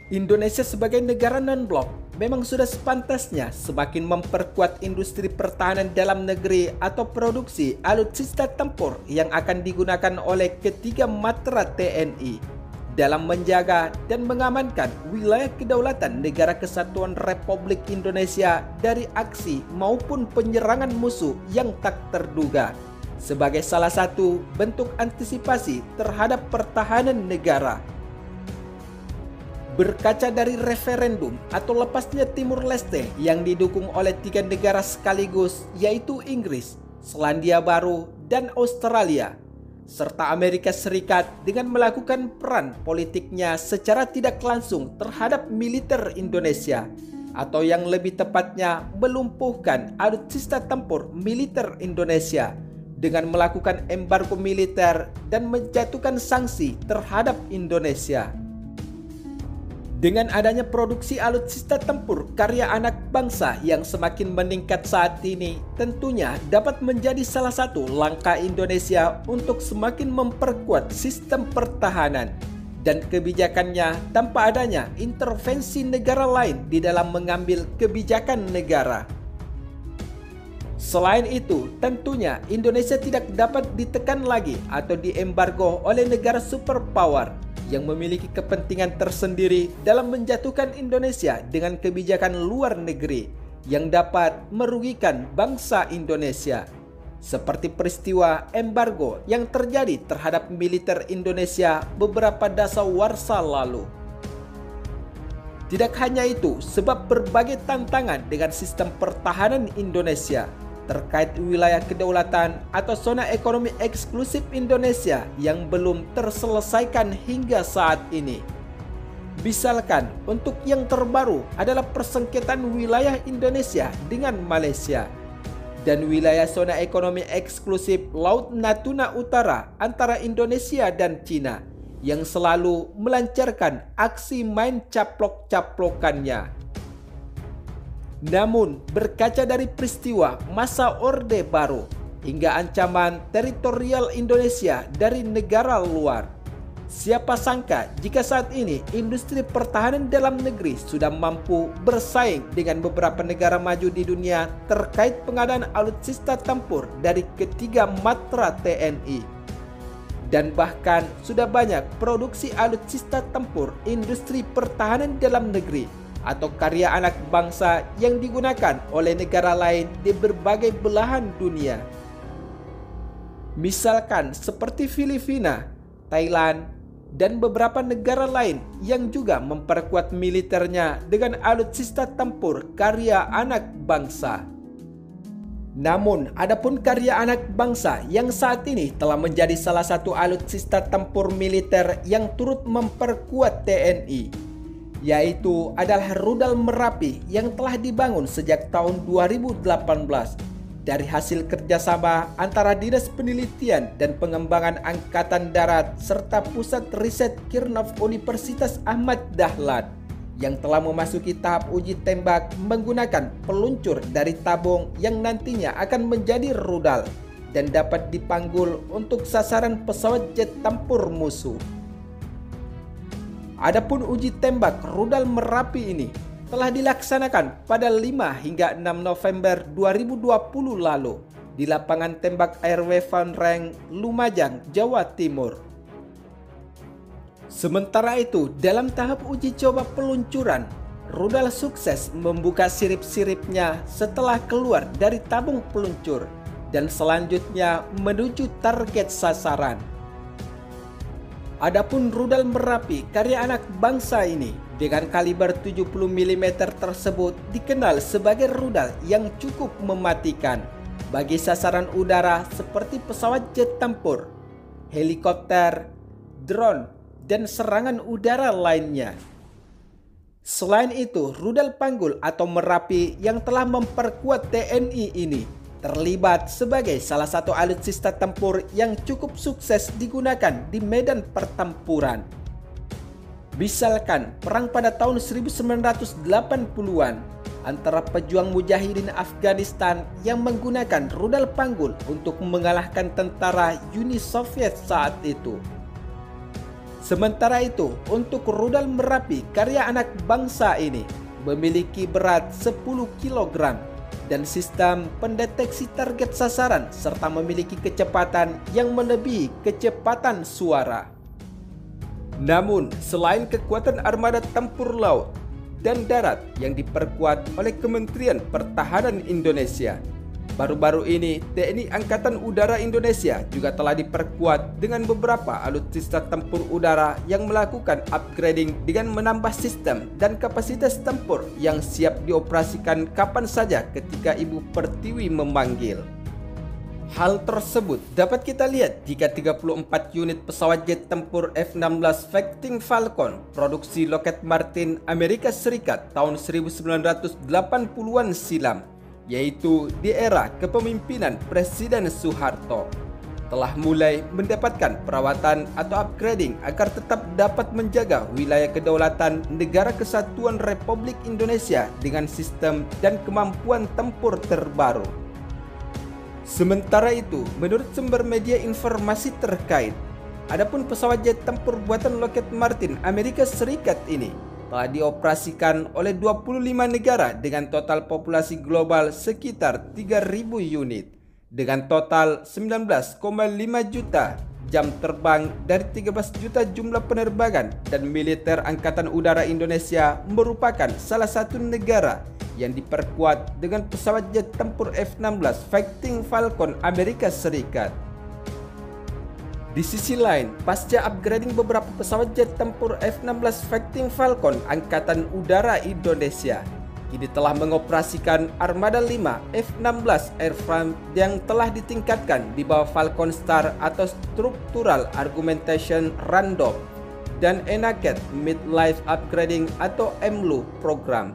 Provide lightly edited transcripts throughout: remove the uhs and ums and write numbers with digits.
Indonesia sebagai negara non-blok memang sudah sepantasnya semakin memperkuat industri pertahanan dalam negeri atau produksi alutsista tempur yang akan digunakan oleh ketiga matra TNI dalam menjaga dan mengamankan wilayah kedaulatan Negara Kesatuan Republik Indonesia dari aksi maupun penyerangan musuh yang tak terduga sebagai salah satu bentuk antisipasi terhadap pertahanan negara. Berkaca dari referendum atau lepasnya Timur Leste yang didukung oleh tiga negara sekaligus, yaitu Inggris, Selandia Baru, dan Australia, serta Amerika Serikat dengan melakukan peran politiknya secara tidak langsung terhadap militer Indonesia, atau yang lebih tepatnya melumpuhkan alutsista tempur militer Indonesia dengan melakukan embargo militer dan menjatuhkan sanksi terhadap Indonesia. Dengan adanya produksi alutsista tempur karya anak bangsa yang semakin meningkat saat ini, tentunya dapat menjadi salah satu langkah Indonesia untuk semakin memperkuat sistem pertahanan dan kebijakannya tanpa adanya intervensi negara lain di dalam mengambil kebijakan negara. Selain itu, tentunya Indonesia tidak dapat ditekan lagi atau diembargo oleh negara superpower yang memiliki kepentingan tersendiri dalam menjatuhkan Indonesia dengan kebijakan luar negeri yang dapat merugikan bangsa Indonesia, seperti peristiwa embargo yang terjadi terhadap militer Indonesia beberapa dasawarsa lalu. Tidak hanya itu, sebab berbagai tantangan dengan sistem pertahanan Indonesia terkait wilayah kedaulatan atau zona ekonomi eksklusif Indonesia yang belum terselesaikan hingga saat ini. Misalkan untuk yang terbaru adalah persengketaan wilayah Indonesia dengan Malaysia dan wilayah zona ekonomi eksklusif Laut Natuna Utara antara Indonesia dan Cina yang selalu melancarkan aksi main caplok-caplokannya. Namun, berkaca dari peristiwa masa Orde Baru hingga ancaman teritorial Indonesia dari negara luar, siapa sangka jika saat ini industri pertahanan dalam negeri sudah mampu bersaing dengan beberapa negara maju di dunia terkait pengadaan alutsista tempur dari ketiga matra TNI. Dan bahkan sudah banyak produksi alutsista tempur industri pertahanan dalam negeri atau karya anak bangsa yang digunakan oleh negara lain di berbagai belahan dunia. Misalkan seperti Filipina, Thailand, dan beberapa negara lain yang juga memperkuat militernya dengan alutsista tempur karya anak bangsa. Namun, adapun karya anak bangsa yang saat ini telah menjadi salah satu alutsista tempur militer yang turut memperkuat TNI, yaitu adalah rudal Merapi yang telah dibangun sejak tahun 2018 dari hasil kerjasama antara Dinas Penelitian dan Pengembangan Angkatan Darat serta Pusat Riset Kirnov Universitas Ahmad Dahlan yang telah memasuki tahap uji tembak menggunakan peluncur dari tabung yang nantinya akan menjadi rudal dan dapat dipanggul untuk sasaran pesawat jet tempur musuh. Adapun uji tembak rudal Merapi ini telah dilaksanakan pada 5 hingga 6 November 2020 lalu di lapangan tembak ARW Van Reng, Lumajang, Jawa Timur. Sementara itu, dalam tahap uji coba peluncuran, rudal sukses membuka sirip-siripnya setelah keluar dari tabung peluncur dan selanjutnya menuju target sasaran. Adapun rudal Merapi karya anak bangsa ini dengan kaliber 70 mm tersebut dikenal sebagai rudal yang cukup mematikan bagi sasaran udara seperti pesawat jet tempur, helikopter, drone, dan serangan udara lainnya. Selain itu, rudal Panggul atau Merapi yang telah memperkuat TNI ini terlibat sebagai salah satu alutsista tempur yang cukup sukses digunakan di medan pertempuran. Misalkan perang pada tahun 1980-an antara pejuang mujahidin Afghanistan yang menggunakan rudal Panggul untuk mengalahkan tentara Uni Soviet saat itu. Sementara itu, untuk rudal Merapi karya anak bangsa ini memiliki berat 10 kg dan sistem pendeteksi target sasaran serta memiliki kecepatan yang melebihi kecepatan suara. Namun, selain kekuatan armada tempur laut dan darat yang diperkuat oleh Kementerian Pertahanan Indonesia, baru-baru ini TNI Angkatan Udara Indonesia juga telah diperkuat dengan beberapa alutsista tempur udara yang melakukan upgrading dengan menambah sistem dan kapasitas tempur yang siap dioperasikan kapan saja ketika Ibu Pertiwi memanggil. Hal tersebut dapat kita lihat jika 34 unit pesawat jet tempur F-16 Fighting Falcon produksi Lockheed Martin Amerika Serikat tahun 1980-an silam, yaitu di era kepemimpinan Presiden Soeharto, telah mulai mendapatkan perawatan atau upgrading agar tetap dapat menjaga wilayah kedaulatan Negara Kesatuan Republik Indonesia dengan sistem dan kemampuan tempur terbaru. Sementara itu, menurut sumber media informasi terkait, adapun pesawat jet tempur buatan Lockheed Martin Amerika Serikat ini telah dioperasikan oleh 25 negara dengan total populasi global sekitar 3.000 unit dengan total 19,5 juta jam terbang dari 13 juta jumlah penerbangan, dan militer Angkatan Udara Indonesia merupakan salah satu negara yang diperkuat dengan pesawat jet tempur F-16 Fighting Falcon Amerika Serikat. Di sisi lain, pasca upgrading beberapa pesawat jet tempur F-16 Fighting Falcon Angkatan Udara Indonesia kini telah mengoperasikan Armada 5 F-16 Airframe yang telah ditingkatkan di bawah Falcon Star atau Structural Augmentation Random dan Enacted Mid-Life Upgrading atau EMLU program.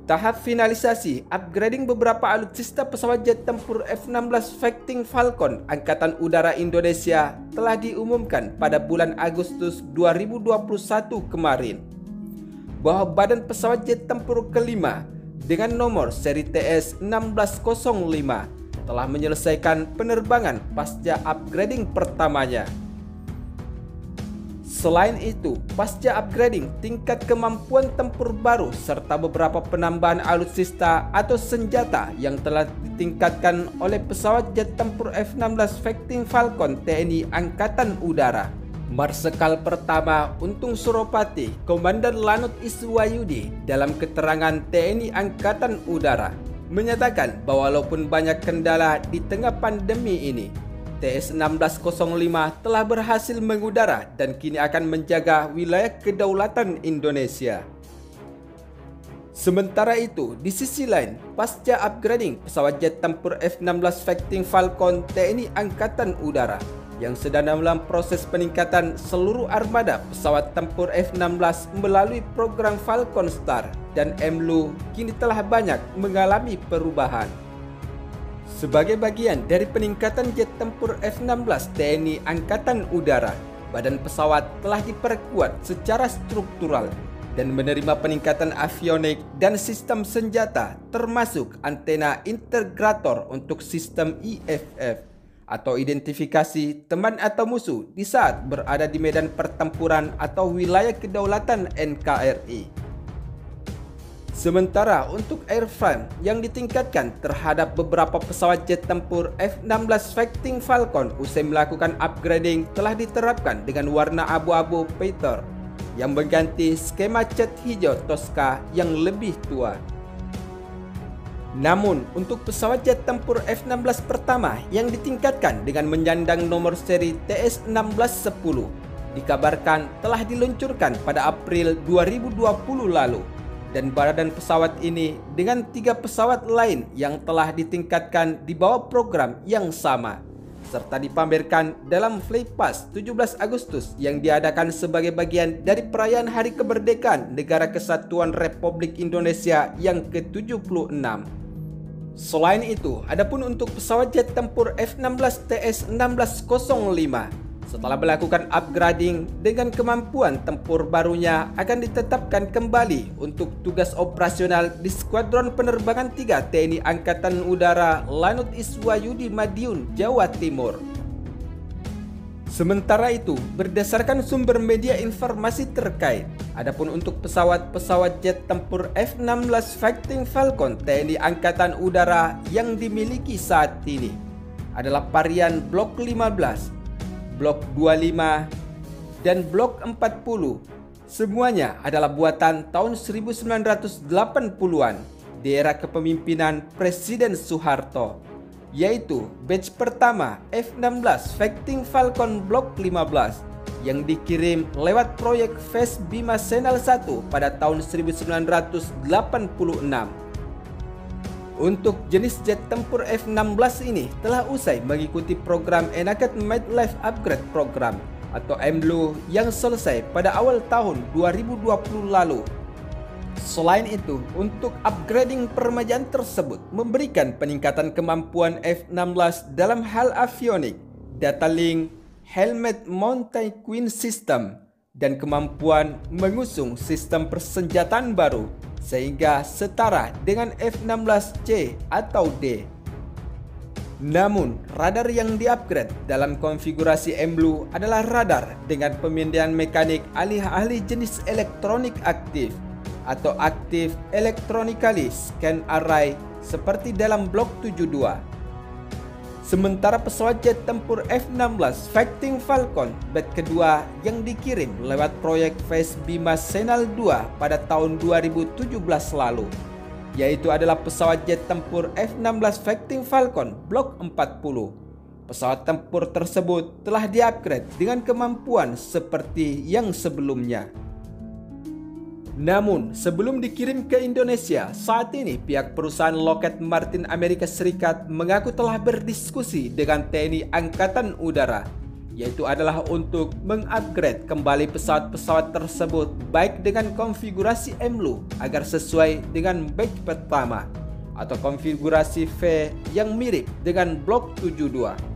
Tahap finalisasi upgrading beberapa alutsista pesawat jet tempur F-16 Fighting Falcon Angkatan Udara Indonesia telah diumumkan pada bulan Agustus 2021 kemarin, bahwa badan pesawat jet tempur kelima dengan nomor seri TS-1605 telah menyelesaikan penerbangan pasca upgrading pertamanya. Selain itu, pasca upgrading tingkat kemampuan tempur baru serta beberapa penambahan alutsista atau senjata yang telah ditingkatkan oleh pesawat jet tempur F-16 Fighting Falcon TNI Angkatan Udara. Marsekal Pertama Untung Suropati, Komandan Lanut Iswayudi, dalam keterangan TNI Angkatan Udara menyatakan bahwa walaupun banyak kendala di tengah pandemi ini, TS-1605 telah berhasil mengudara dan kini akan menjaga wilayah kedaulatan Indonesia. Sementara itu, di sisi lain, pasca upgrading pesawat jet tempur F-16 Fighting Falcon TNI Angkatan Udara yang sedang dalam proses peningkatan seluruh armada pesawat tempur F-16 melalui program Falcon Star dan EMLU kini telah banyak mengalami perubahan. Sebagai bagian dari peningkatan jet tempur F-16 TNI Angkatan Udara, badan pesawat telah diperkuat secara struktural dan menerima peningkatan avionik dan sistem senjata, termasuk antena integrator untuk sistem IFF atau identifikasi teman atau musuh di saat berada di medan pertempuran atau wilayah kedaulatan NKRI. Sementara untuk airframe yang ditingkatkan terhadap beberapa pesawat jet tempur F-16 Fighting Falcon usai melakukan upgrading telah diterapkan dengan warna abu-abu Peter yang mengganti skema cat hijau Tosca yang lebih tua. Namun, untuk pesawat jet tempur F-16 pertama yang ditingkatkan dengan menyandang nomor seri TS-1610 dikabarkan telah diluncurkan pada April 2020 lalu, dan badan pesawat ini dengan 3 pesawat lain yang telah ditingkatkan di bawah program yang sama, serta dipamerkan dalam Flypast 17 Agustus yang diadakan sebagai bagian dari perayaan Hari Kemerdekaan Negara Kesatuan Republik Indonesia yang ke-76. Selain itu, adapun untuk pesawat jet tempur F-16 TS-1605 setelah melakukan upgrading dengan kemampuan tempur barunya akan ditetapkan kembali untuk tugas operasional di Skuadron Penerbangan 3 TNI Angkatan Udara Lanut Iswayudi Madiun, Jawa Timur. Sementara itu, berdasarkan sumber media informasi terkait, adapun untuk pesawat-pesawat jet tempur F-16 Fighting Falcon TNI Angkatan Udara yang dimiliki saat ini adalah varian Block 15, Block 25, dan Block 40. Semuanya adalah buatan tahun 1980-an di era kepemimpinan Presiden Soeharto, yaitu batch pertama F-16 Fighting Falcon Block 15 yang dikirim lewat proyek Phase Bima Senal 1 pada tahun 1986. Untuk jenis jet tempur F-16 ini telah usai mengikuti program Enact Made Life Upgrade Program atau EMLU yang selesai pada awal tahun 2020 lalu. Selain itu, untuk upgrading permajaan tersebut memberikan peningkatan kemampuan F-16 dalam hal avionik, data link, helmet mounted Queen System, dan kemampuan mengusung sistem persenjataan baru sehingga setara dengan F-16C atau D. Namun, radar yang diupgrade dalam konfigurasi EMLU adalah radar dengan pemindahan mekanik alih-alih jenis elektronik aktif atau Active Electronically Scan Array seperti dalam Blok 72. Sementara pesawat jet tempur F-16 Fighting Falcon batch kedua yang dikirim lewat proyek Phase Bima Senal 2 pada tahun 2017 lalu, yaitu adalah pesawat jet tempur F-16 Fighting Falcon Block 40. Pesawat tempur tersebut telah diupgrade dengan kemampuan seperti yang sebelumnya. Namun, sebelum dikirim ke Indonesia, saat ini pihak perusahaan Lockheed Martin Amerika Serikat mengaku telah berdiskusi dengan TNI Angkatan Udara, yaitu adalah untuk mengupgrade kembali pesawat-pesawat tersebut baik dengan konfigurasi EMLU agar sesuai dengan batch pertama atau konfigurasi V yang mirip dengan Block 72.